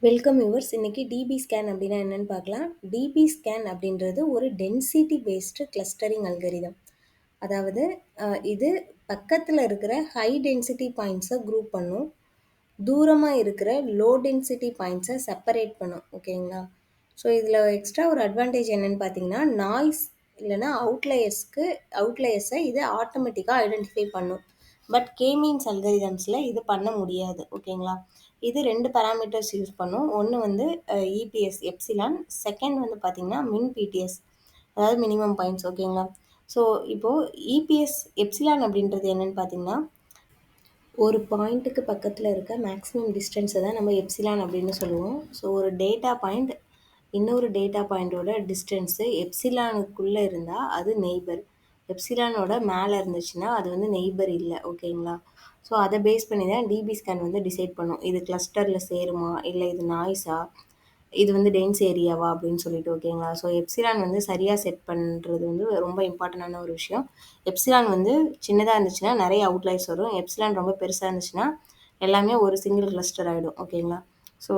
Welcome viewers. இன்னைக்கு DP scan அப்படின்னா என்னன்னு பார்க்கலாம். டிபி ஸ்கேன் அப்படின்றது ஒரு டென்சிட்டி பேஸ்டு கிளஸ்டரிங் அல்கரிதம். அதாவது இது பக்கத்தில் இருக்கிற ஹை டென்சிட்டி பாயிண்ட்ஸை குரூப் பண்ணும், தூரமாக இருக்கிற லோ டென்சிட்டி பாயிண்ட்ஸை செப்பரேட் பண்ணும். ஓகேங்களா? ஸோ இதில் எக்ஸ்ட்ரா ஒரு அட்வான்டேஜ் என்னன்னு பார்த்தீங்கன்னா, நாய்ஸ் இல்லைன்னா அவுட்லயர்ஸை இது ஆட்டோமேட்டிக்காக ஐடென்டிஃபை பண்ணும். பட் மீன்ஸ் அல்கரிதம்ஸில் இது பண்ண முடியாது. ஓகேங்களா? இது 2 பேராமீட்டர்ஸ் யூஸ் பண்ணும். ஒன்று வந்து இபிஎஸ் எப்சிலான், செகண்ட் வந்து பார்த்தீங்கன்னா மின் பிடிஎஸ், அதாவது மினிமம் பாயிண்ட்ஸ். ஓகேங்களா? ஸோ இப்போது இபிஎஸ் எப்சிலான் அப்படின்றது என்னன்னு பார்த்தீங்கன்னா, ஒரு பாயிண்ட்டுக்கு பக்கத்தில் இருக்க மேக்ஸிமம் டிஸ்டன்ஸை தான் நம்ம எப்சிலான் அப்படின்னு சொல்லுவோம். ஸோ ஒரு டேட்டா பாயிண்ட் இன்னொரு டேட்டா பாயிண்டோட டிஸ்டன்ஸு எப்சிலானுக்குள்ளே இருந்தால் அது நெய்பர், எப்சிலானோட மேலே இருந்துச்சுன்னா அது வந்து நெய்பர் இல்லை. ஓகேங்களா? ஸோ அதை பேஸ் பண்ணி தான் டிபி ஸ்கேன் வந்து டிசைட் பண்ணும், இது கிளஸ்டரில் சேருமா இல்லை இது நாய்ஸா, இது வந்து டென்ஸ் ஏரியாவா அப்படின்னு சொல்லிட்டு. ஓகேங்களா? ஸோ எப்சிலான் வந்து சரியாக செட் பண்ணுறது வந்து ரொம்ப இம்பார்ட்டண்டான ஒரு விஷயம். எப்சிலான் வந்து சின்னதாக இருந்துச்சுன்னா நிறைய அவுட்லைர்ஸ் வரும், எப்சிலான் ரொம்ப பெருசாக இருந்துச்சுன்னா எல்லாமே ஒரு சிங்கிள் கிளஸ்டர் ஆகிடும். ஓகேங்களா? ஸோ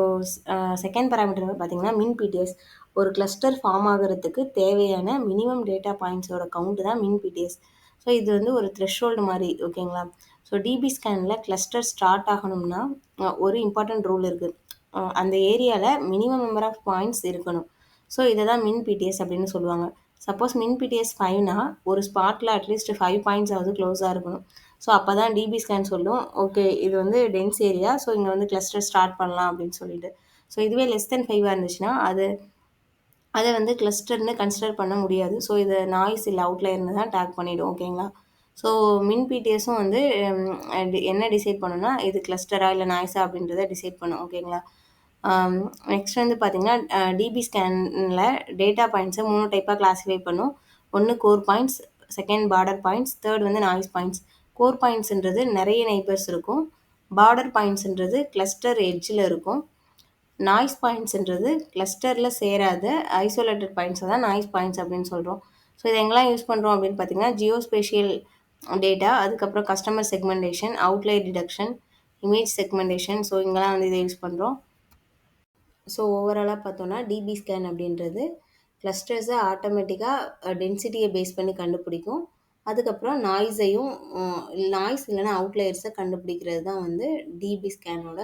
செகண்ட் பேராமீட்டர் பார்த்தீங்கன்னா மின் பிடிஎஸ். ஒரு கிளஸ்டர் ஃபார்ம் ஆகிறதுக்கு தேவையான மினிமம் டேட்டா பாயிண்ட்ஸோட கவுண்ட் தான் மின் பிடிஎஸ். ஸோ இது வந்து ஒரு த்ரெஷ்ஹோல்டு மாதிரி. ஓகேங்களா? ஸோ டிபி ஸ்கேனில் கிளஸ்டர் ஸ்டார்ட் ஆகணும்னா ஒரு இம்பார்ட்டன்ட் ரூல் இருக்குது. அந்த ஏரியாவில் மினிமம் நம்பர் ஆஃப் பாயிண்ட்ஸ் இருக்கணும். ஸோ இதை தான் மின் பிடிஎஸ் அப்படின்னு சொல்லுவாங்க. சப்போஸ் மின் பிடிஎஸ் 5னா ஒரு ஸ்பாட்டில் அட்லீஸ்ட் 5 பாயிண்ட்ஸ் ஆகுது க்ளோஸாக இருக்கணும். ஸோ அப்போ தான் டிபி ஸ்கேன் சொல்லும், ஓகே இது வந்து டென்ஸ் ஏரியா, ஸோ இங்கே வந்து கிளஸ்டர் ஸ்டார்ட் பண்ணலாம் அப்படின்னு சொல்லிட்டு. ஸோ இதுவே லெஸ் தென் 5ஆக இருந்துச்சுன்னா அதை வந்து கிளஸ்டர்னு கன்சிடர் பண்ண முடியாது. ஸோ இதை நாய்ஸ் இல்லை அவுட்லையர்னு தான் டேக் பண்ணிவிடும். ஓகேங்களா? ஸோ மின் பிடிஎஸும் வந்து என்ன டிசைட் பண்ணுன்னா, இது கிளஸ்டரா இல்லை நாய்ஸா அப்படின்றத டிசைட் பண்ணும். ஓகேங்களா? நெக்ஸ்ட் வந்து பார்த்தீங்கன்னா, டிபி ஸ்கேனில் டேட்டா பாயிண்ட்ஸை 3 டைப்பாக கிளாஸிஃபை பண்ணும். ஒன்று core points, second border points, third வந்து நாய்ஸ் பாயிண்ட்ஸ். கோர் பாயிண்ட்ஸ்ன்றது நிறைய நெய்பர்ஸ் இருக்கும், பார்டர் பாயிண்ட்ஸ்ன்றது கிளஸ்டர் எட்ஜில் இருக்கும், நாய்ஸ் பாயிண்ட்ஸ்ன்றது கிளஸ்டரில் சேராத ஐசோலேட்டட் பாயிண்ட்ஸை தான் நாய்ஸ் பாயிண்ட்ஸ் அப்படின்னு சொல்கிறோம். ஸோ இதை எங்கெல்லாம் யூஸ் பண்ணுறோம் அப்படின்னு பார்த்தீங்கன்னா, ஜியோஸ்பேஷியல் டேட்டா, அதுக்கப்புறம் customer segmentation, outlier detection, image segmentation. So இங்கெல்லாம் வந்து இதை யூஸ் பண்ணுறோம். ஸோ ஓவராலாக பார்த்தோன்னா டிபி ஸ்கேன் அப்படின்றது கிளஸ்டர்ஸை ஆட்டோமேட்டிக்காக டென்சிட்டியை பேஸ் பண்ணி கண்டுபிடிக்கும். அதுக்கப்புறம் நாய்ஸ் இல்லைன்னா அவுட்லையர்ஸை கண்டுபிடிக்கிறது தான் வந்து டிபி ஸ்கேனோட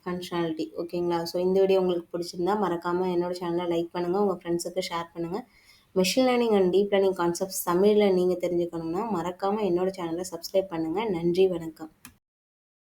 ஃபங்க்ஷனாலிட்டி. ஓகேங்களா? ஸோ இந்த வீடியோ உங்களுக்கு பிடிச்சிருந்தா மறக்காமல் என்னோட சேனலை லைக் பண்ணுங்கள், உங்கள் ஃப்ரெண்ட்ஸுக்கு ஷேர் பண்ணுங்கள். Machine learning and deep learning concepts தமிழில் நீங்கள் தெரிஞ்சுக்கணுன்னா மறக்காமல் என்னோட சேனலை சப்ஸ்கிரைப் பண்ணுங்கள். நன்றி, வணக்கம்.